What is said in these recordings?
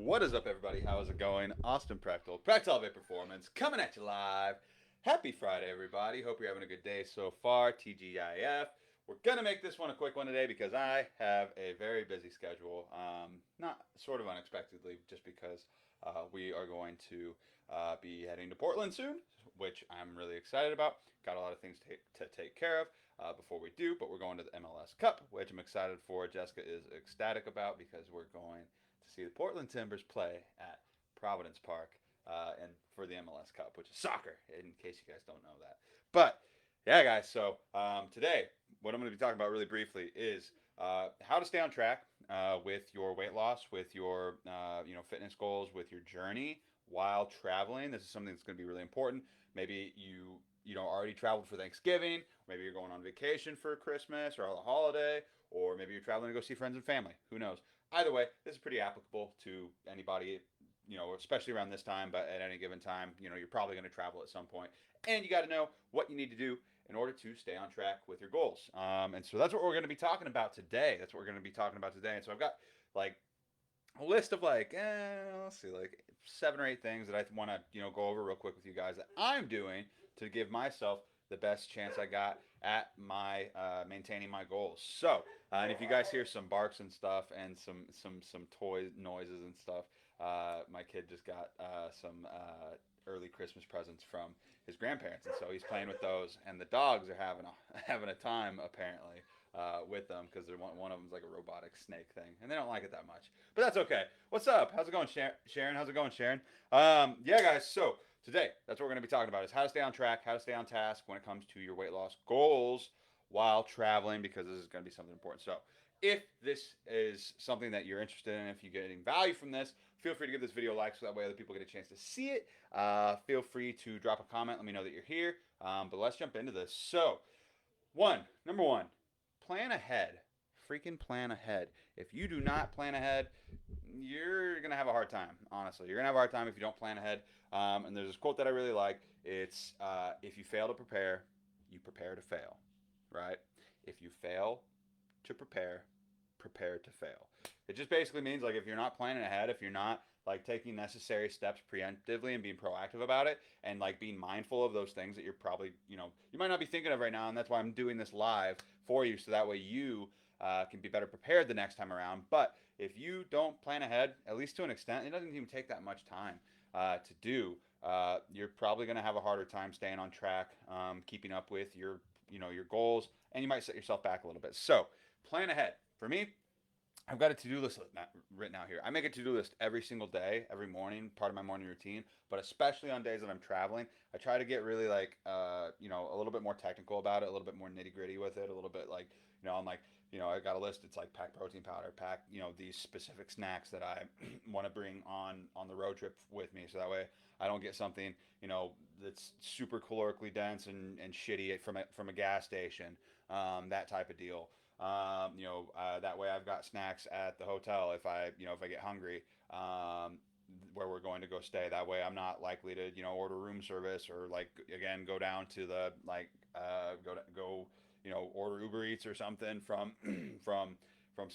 What is up, everybody? How is it going? Austin Prechtelevate Performance, coming at you live. Happy Friday, everybody. Hope you're having a good day so far. TGIF. We're going to make this one a quick one today because I have a very busy schedule. Not sort of unexpectedly, just because we are going to be heading to Portland soon, which I'm really excited about. Got a lot of things to take care of before we do, but we're going to the MLS Cup, which I'm excited for. Jessica is ecstatic about because we're going to see the Portland Timbers play at Providence Park and for the MLS Cup, which is soccer, in case you guys don't know that. But yeah, guys. So today, what I'm going to be talking about really briefly is how to stay on track with your weight loss, with your fitness goals, with your journey while traveling. This is something that's going to be really important. Maybe you already traveled for Thanksgiving, maybe you're going on vacation for Christmas or a holiday, or maybe you're traveling to go see friends and family. Who knows? Either way, this is pretty applicable to anybody, especially around this time, but at any given time, you're probably going to travel at some point. And you got to know what you need to do in order to stay on track with your goals. And so that's what we're going to be talking about today. And so I've got like a list of let's see, like 7 or 8 things that I want to, go over real quick with you guys that I'm doing to give myself the best chance I got at my maintaining my goals. So, and if you guys hear some barks and stuff and some toy noises and stuff, my kid just got some early Christmas presents from his grandparents, and so he's playing with those. And the dogs are having a time apparently with them because one of them's like a robotic snake thing, and they don't like it that much. But that's okay. What's up? How's it going, Sharon? How's it going, Sharon? Yeah, guys. So today, that's what we're going to be talking about: is how to stay on track, how to stay on task when it comes to your weight loss goals while traveling, because this is going to be something important. So if this is something that you're interested in, if you're getting value from this, feel free to give this video a like so that way other people get a chance to see it. Feel free to drop a comment. Let me know that you're here. But let's jump into this. So, number one, plan ahead. Freaking plan ahead. If you do not plan ahead, you're going to have a hard time, honestly. You're going to have a hard time if you don't plan ahead. And there's this quote that I really like. It's if you fail to prepare, you prepare to fail, right? If you fail to prepare, prepare to fail. It just basically means like if you're not planning ahead, if you're not like taking necessary steps preemptively and being proactive about it and like being mindful of those things that you're probably, you might not be thinking of right now. And that's why I'm doing this live for you. So that way you can be better prepared the next time around. But if you don't plan ahead, at least to an extent, it doesn't even take that much time to do. You're probably going to have a harder time staying on track, keeping up with your goals, and you might set yourself back a little bit. So plan ahead. For me, I've got a to-do list written out here. I make a to-do list every single day, every morning, part of my morning routine. But especially on days that I'm traveling, I try to get really a little bit more technical about it, a little bit more nitty-gritty with it, a little bit like, I'm like, I got a list. It's like pack protein powder, pack, these specific snacks that I want to bring on the road trip with me, so that way I don't get something, that's super calorically dense and shitty from a gas station, that type of deal. That way I've got snacks at the hotel if I get hungry, where we're going to go stay. That way I'm not likely to, order room service or like, again, go down to the, go, order Uber Eats or something from, from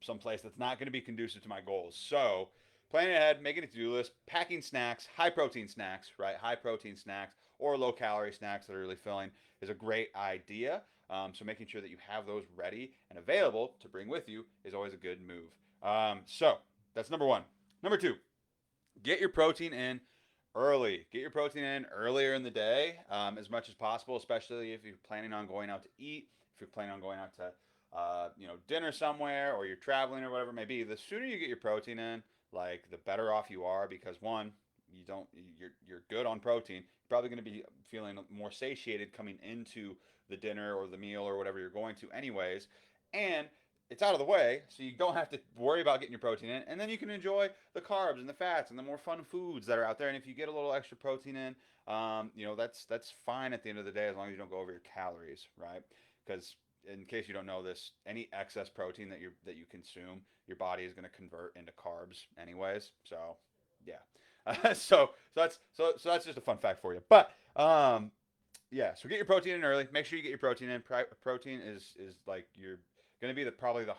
some place that's not going to be conducive to my goals. So planning ahead, making a to-do list, packing snacks, high protein snacks, right? High protein snacks or low calorie snacks that are really filling is a great idea. So making sure that you have those ready and available to bring with you is always a good move. So that's number one. Number two, get your protein in early. Get your protein in earlier in the day, as much as possible, especially if you're planning on going out to eat, if you're planning on going out to dinner somewhere, or you're traveling or whatever it may be. The sooner you get your protein in, like the better off you are, because one, you're good on protein. You're probably going to be feeling more satiated coming into the dinner or the meal or whatever you're going to anyways, and it's out of the way, so you don't have to worry about getting your protein in, and then you can enjoy the carbs and the fats and the more fun foods that are out there. And if you get a little extra protein in, that's fine at the end of the day, as long as you don't go over your calories, right? Because in case you don't know this, any excess protein that you consume, your body is going to convert into carbs anyways. So yeah, so that's just a fun fact for you. But yeah, so get your protein in early. Make sure you get your protein in. Protein is like your going to be probably the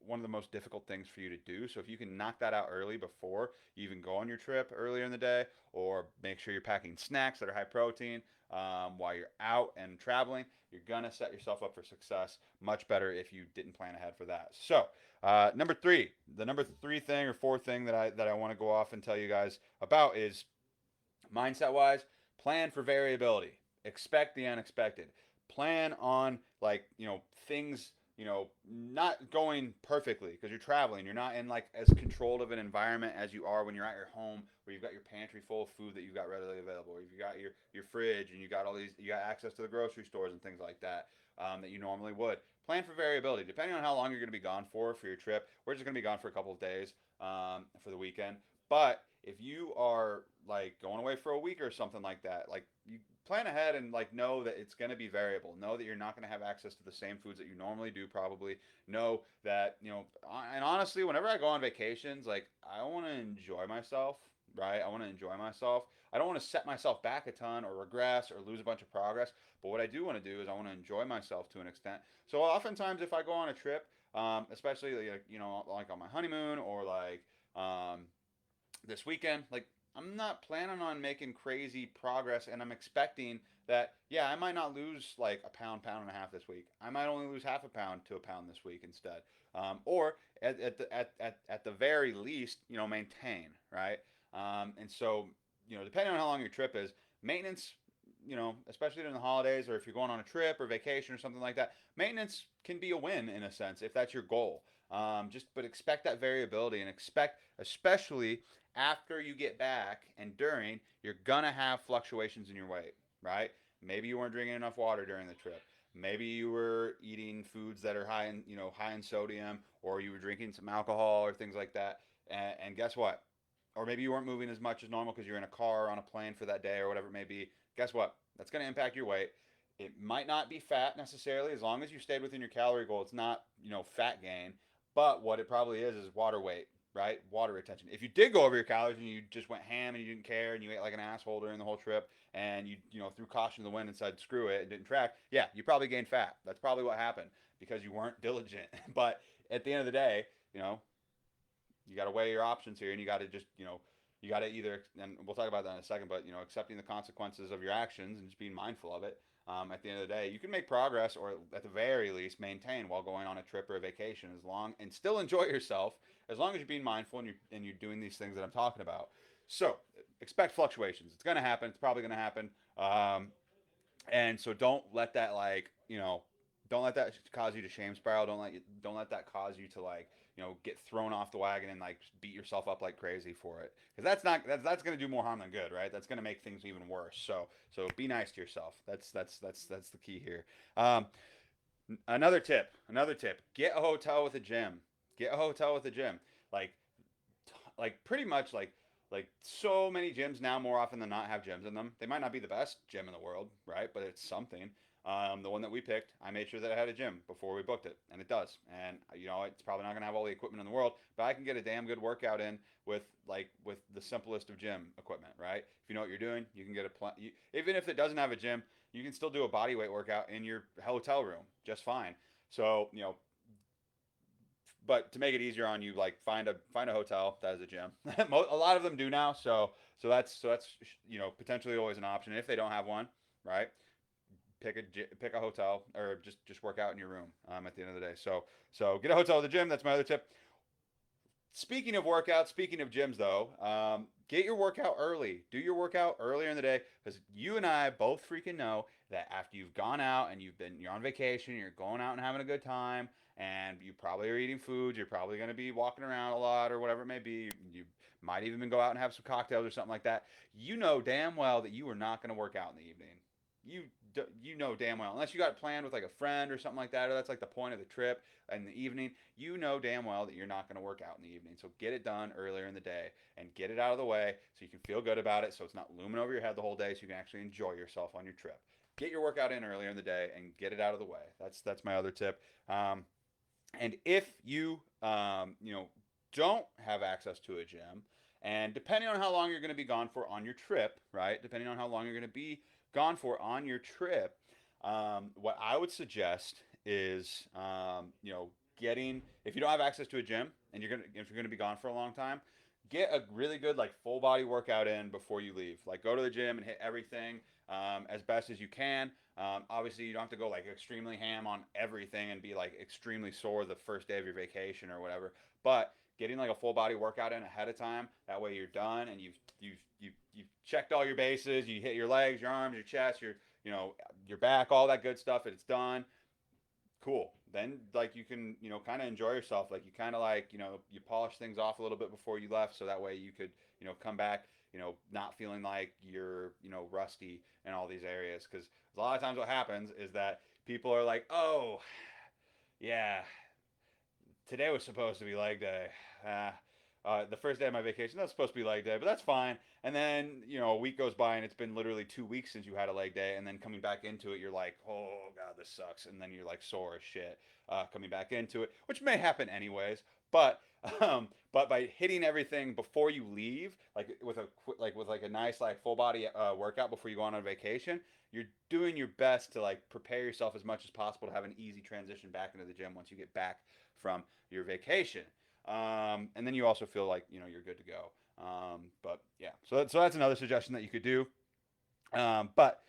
one of the most difficult things for you to do. So if you can knock that out early before you even go on your trip earlier in the day, or make sure you're packing snacks that are high protein while you're out and traveling, you're gonna set yourself up for success much better if you didn't plan ahead for that. So number three, the number three thing or fourth thing that I want to go off and tell you guys about is mindset wise, plan for variability. Expect the unexpected. Plan on like, things, not going perfectly because you're traveling. You're not in like as controlled of an environment as you are when you're at your home where you've got your pantry full of food that you've got readily available. Or you've got your fridge and you got access to the grocery stores and things like that that you normally would. Plan for variability. Depending on how long you're going to be gone for your trip, we're just going to be gone for a couple of days for the weekend. But if you are like going away for a week or something like that, like you plan ahead and like know that it's going to be variable. Know that you're not going to have access to the same foods that you normally do. Probably know that and honestly, whenever I go on vacations, like I want to enjoy myself. Right, I want to enjoy myself. I don't want to set myself back a ton or regress or lose a bunch of progress. But what I do want to do is I want to enjoy myself to an extent. So oftentimes, if I go on a trip, especially like like on my honeymoon or like this weekend, like I'm not planning on making crazy progress, and I'm expecting that, yeah, I might not lose like a pound, pound and a half this week. I might only lose half a pound to a pound this week instead. Or at the very least, maintain, right? And so, depending on how long your trip is, maintenance, especially during the holidays or if you're going on a trip or vacation or something like that, maintenance can be a win in a sense if that's your goal. But expect that variability and expect, especially after you get back and during, you're gonna have fluctuations in your weight, right? Maybe you weren't drinking enough water during the trip. Maybe you were eating foods that are high in sodium, or you were drinking some alcohol or things like that. And guess what? Or maybe you weren't moving as much as normal because you're in a car or on a plane for that day or whatever it may be. Guess what? That's going to impact your weight. It might not be fat necessarily, as long as you stayed within your calorie goal. It's not, fat gain. But what it probably is water weight, right? Water retention. If you did go over your calories and you just went ham and you didn't care and you ate like an asshole during the whole trip and you threw caution to the wind and said screw it and didn't track, yeah, you probably gained fat. That's probably what happened because you weren't diligent. But at the end of the day, you got to weigh your options here, and you got to just you got to either, and we'll talk about that in a second, but accepting the consequences of your actions and just being mindful of it. At the end of the day, you can make progress, or at the very least, maintain while going on a trip or a vacation, as long and still enjoy yourself, as long as you're being mindful and you're doing these things that I'm talking about. So expect fluctuations. It's going to happen. It's probably going to happen. And so don't let that don't let that cause you to shame spiral. Don't let that cause you to get thrown off the wagon and like beat yourself up like crazy for it, because that's going to do more harm than good, right? That's going to make things even worse. So be nice to yourself. That's the key here. Another tip: get a hotel with a gym. Get a hotel with a gym. Like pretty much like so many gyms now, more often than not, have gyms in them. They might not be the best gym in the world, right? But it's something. The one that we picked, I made sure that it had a gym before we booked it, and it does. And it's probably not going to have all the equipment in the world, but I can get a damn good workout in with the simplest of gym equipment, right? If you know what you're doing, you can get even if it doesn't have a gym, you can still do a body weight workout in your hotel room just fine. So but to make it easier on you, like find a hotel that has a gym. A lot of them do now, so that's potentially always an option. And if they don't have one, right? Pick a hotel, or just work out in your room at the end of the day. So get a hotel with a gym. That's my other tip. Speaking of workouts, speaking of gyms though, get your workout early. Do your workout earlier in the day, because you and I both freaking know that after you've gone out and you're on vacation, you're going out and having a good time, and you probably are eating food. You're probably going to be walking around a lot or whatever it may be. You might even go out and have some cocktails or something like that. You know damn well that you are not going to work out in the evening. You know damn well, unless you got it planned with like a friend or something like that, or that's like the point of the trip in the evening, you know damn well that you're not going to work out in the evening. So get it done earlier in the day and get it out of the way so you can feel good about it, so it's not looming over your head the whole day, so you can actually enjoy yourself on your trip. Get your workout in earlier in the day and get it out of the way. That's my other tip. And if you don't have access to a gym, and depending on how long you're going to be gone for on your trip, right? Depending on how long you're going to be gone for on your trip, what I would suggest is, if you don't have access to a gym and if you're gonna be gone for a long time, get a really good like full body workout in before you leave. Like go to the gym and hit everything as best as you can. Obviously, you don't have to go like extremely ham on everything and be like extremely sore the first day of your vacation or whatever. But getting like a full body workout in ahead of time, that way you're done and you've checked all your bases. You hit your legs, your arms, your chest, your back, all that good stuff. And it's done. Cool. Then like you can kind of enjoy yourself. Like you kind of like you polish things off a little bit before you left, so that way you could come back not feeling like you're rusty in all these areas. Because a lot of times what happens is that people are like, oh yeah, today was supposed to be leg day. The first day of my vacation, that's supposed to be leg day, but that's fine. And then, a week goes by and it's been literally 2 weeks since you had a leg day. And then coming back into it, you're like, oh, God, this sucks. And then you're like sore as shit coming back into it, which may happen anyways. But by hitting everything before you leave, like with a nice like full body workout before you go on vacation, you're doing your best to like prepare yourself as much as possible to have an easy transition back into the gym once you get back from your vacation. And then you also feel like you're good to go. But yeah, so that's another suggestion that you could do. But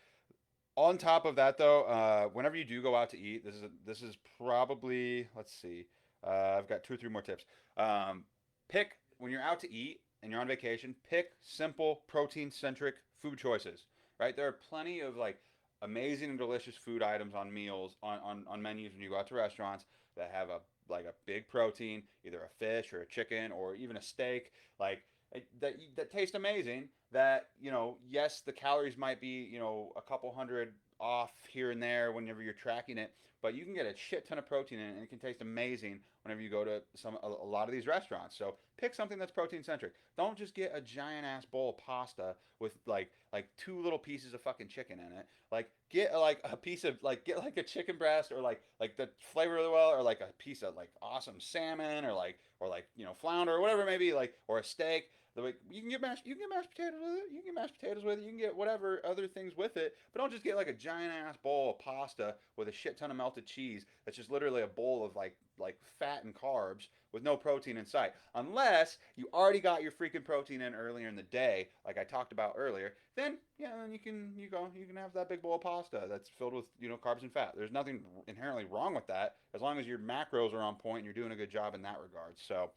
on top of that, though, whenever you do go out to eat, this is probably, let's see, I've got 2 or 3 more tips. Pick when you're out to eat and you're on vacation. Pick simple protein-centric food choices. Right, there are plenty of like amazing and delicious food items on meals on menus when you go out to restaurants that have a big protein, either a fish or a chicken or even a steak, like that taste amazing. That yes, the calories might be a couple hundred off here and there whenever you're tracking it, but you can get a shit ton of protein in it, and it can taste amazing whenever you go to a lot of these restaurants. So pick something that's protein centric. Don't just get a giant ass bowl of pasta with like 2 little pieces of fucking chicken in it. Like get like a piece of get like a chicken breast or like the flavor really well, or like a piece of like awesome salmon or flounder or whatever it may be, like, or a steak. Like you can get mashed potatoes with it. You can get mashed potatoes with it. You can get whatever other things with it. But don't just get like a giant ass bowl of pasta with a shit ton of melted cheese. That's just literally a bowl of like fat and carbs with no protein in sight. Unless you already got your freaking protein in earlier in the day, like I talked about earlier. Then then you can have that big bowl of pasta that's filled with carbs and fat. There's nothing inherently wrong with that as long as your macros are on point and you're doing a good job in that regard. So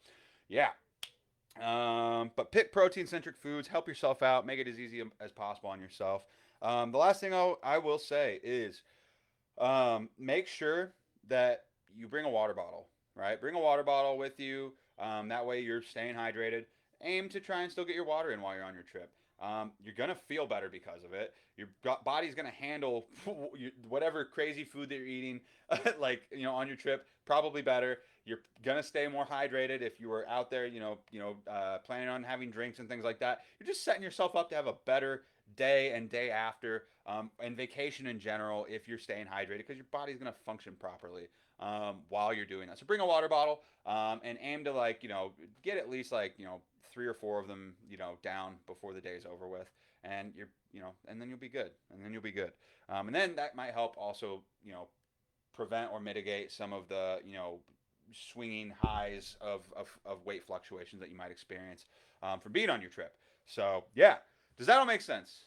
yeah. But pick protein-centric foods. Help yourself out. Make it as easy as possible on yourself. The last thing I will say is make sure that you bring a water bottle. Right? Bring a water bottle with you. That way you're staying hydrated. Aim to try and still get your water in while you're on your trip. You're going to feel better because of it. Your body's going to handle whatever crazy food that you're eating on your trip probably better. You're going to stay more hydrated if you were out there, planning on having drinks and things like that. You're just setting yourself up to have a better day and day after and vacation in general if you're staying hydrated, because your body's going to function properly while you're doing that. So bring a water bottle and aim to get at least 3 or 4 of them down before the day's over with, and and then you'll be good. And then that might help also prevent or mitigate some of the swinging highs of weight fluctuations that you might experience from being on your trip. So yeah. Does that all make sense?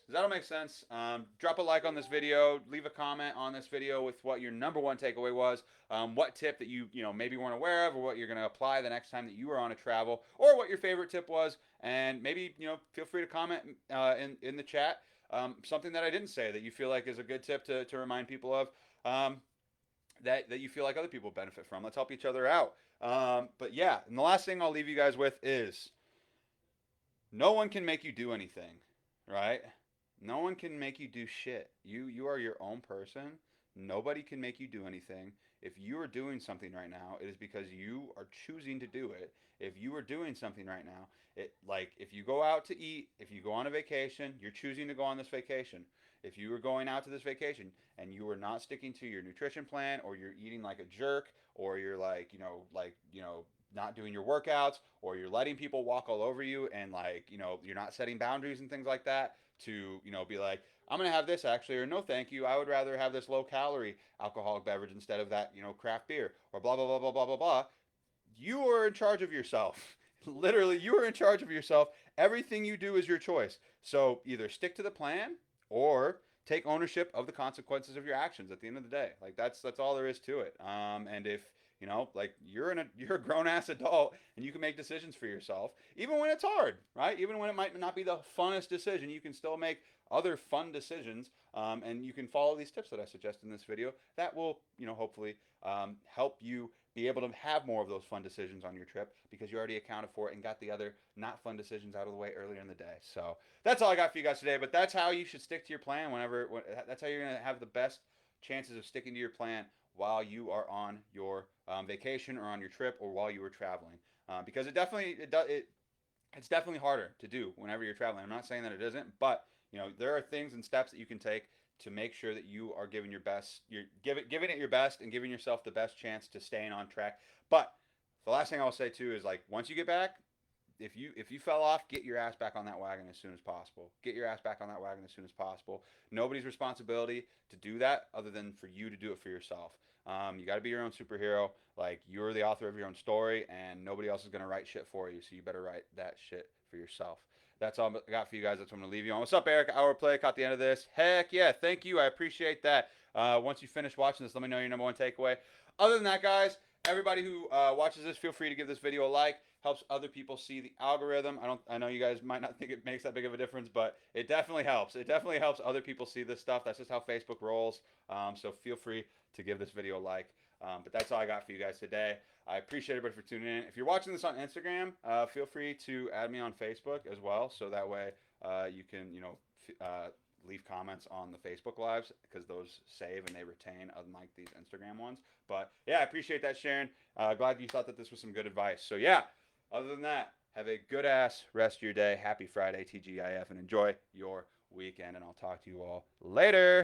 Drop a like on this video. Leave a comment on this video with what your number 1 takeaway was. What tip that you maybe weren't aware of, or what you're going to apply the next time that you are on a travel, or what your favorite tip was. And maybe feel free to comment in the chat something that I didn't say that you feel like is a good tip to remind people of. That you feel like other people benefit from. Let's help each other out. But yeah, and the last thing I'll leave you guys with is no one can make you do anything, right? No one can make you do shit. You are your own person. Nobody can make you do anything. If you are doing something right now, it is because you are choosing to do it. If you are doing something right now, if you go out to eat, if you go on a vacation, you're choosing to go on this vacation. If you are going out to this vacation and you are not sticking to your nutrition plan, or you're eating like a jerk, or you're not doing your workouts, or you're letting people walk all over you, and like, you're not setting boundaries and things like that, to, be like, I'm gonna have this actually, or no thank you, I would rather have this low calorie alcoholic beverage instead of that, craft beer, or blah blah blah blah blah blah blah. You are in charge of yourself. Literally, you are in charge of yourself. Everything you do is your choice. So either stick to the plan, or take ownership of the consequences of your actions at the end of the day. Like, that's all there is to it. And if, like, you're a grown ass adult, and you can make decisions for yourself, even when it's hard, right? Even when it might not be the funnest decision, you can still make other fun decisions. And you can follow these tips that I suggest in this video that will, hopefully, help you be able to have more of those fun decisions on your trip, because you already accounted for it and got the other not fun decisions out of the way earlier in the day. So that's all I got for you guys today. But that's how you should stick to your plan that's how you're going to have the best chances of sticking to your plan while you are on your vacation, or on your trip, or while you were traveling. Because it's definitely harder to do whenever you're traveling. I'm not saying that it isn't, but there are things and steps that you can take to make sure that you are giving your best, giving it your best, and giving yourself the best chance to staying on track. But the last thing I will say too is, like, once you get back, if you fell off, get your ass back on that wagon as soon as possible. Get your ass back on that wagon as soon as possible. Nobody's responsibility to do that other than for you to do it for yourself. You got to be your own superhero. Like, you're the author of your own story, and nobody else is going to write shit for you. So you better write that shit for yourself. That's all I got for you guys. That's what I'm going to leave you on. What's up, Eric? Hour play. Caught the end of this. Heck yeah. Thank you. I appreciate that. Once you finish watching this, let me know your number one takeaway. Other than that, guys, everybody who watches this, feel free to give this video a like. Helps other people see the algorithm. I know you guys might not think it makes that big of a difference, but it definitely helps. It definitely helps other people see this stuff. That's just how Facebook rolls. So feel free to give this video a like. But that's all I got for you guys today. I appreciate everybody for tuning in. If you're watching this on Instagram, feel free to add me on Facebook as well, so that way you can, leave comments on the Facebook lives, because those save and they retain, unlike these Instagram ones. But yeah, I appreciate that, Sharon. Glad you thought that this was some good advice. So yeah, other than that, have a good ass rest of your day. Happy Friday, TGIF, and enjoy your weekend. And I'll talk to you all later.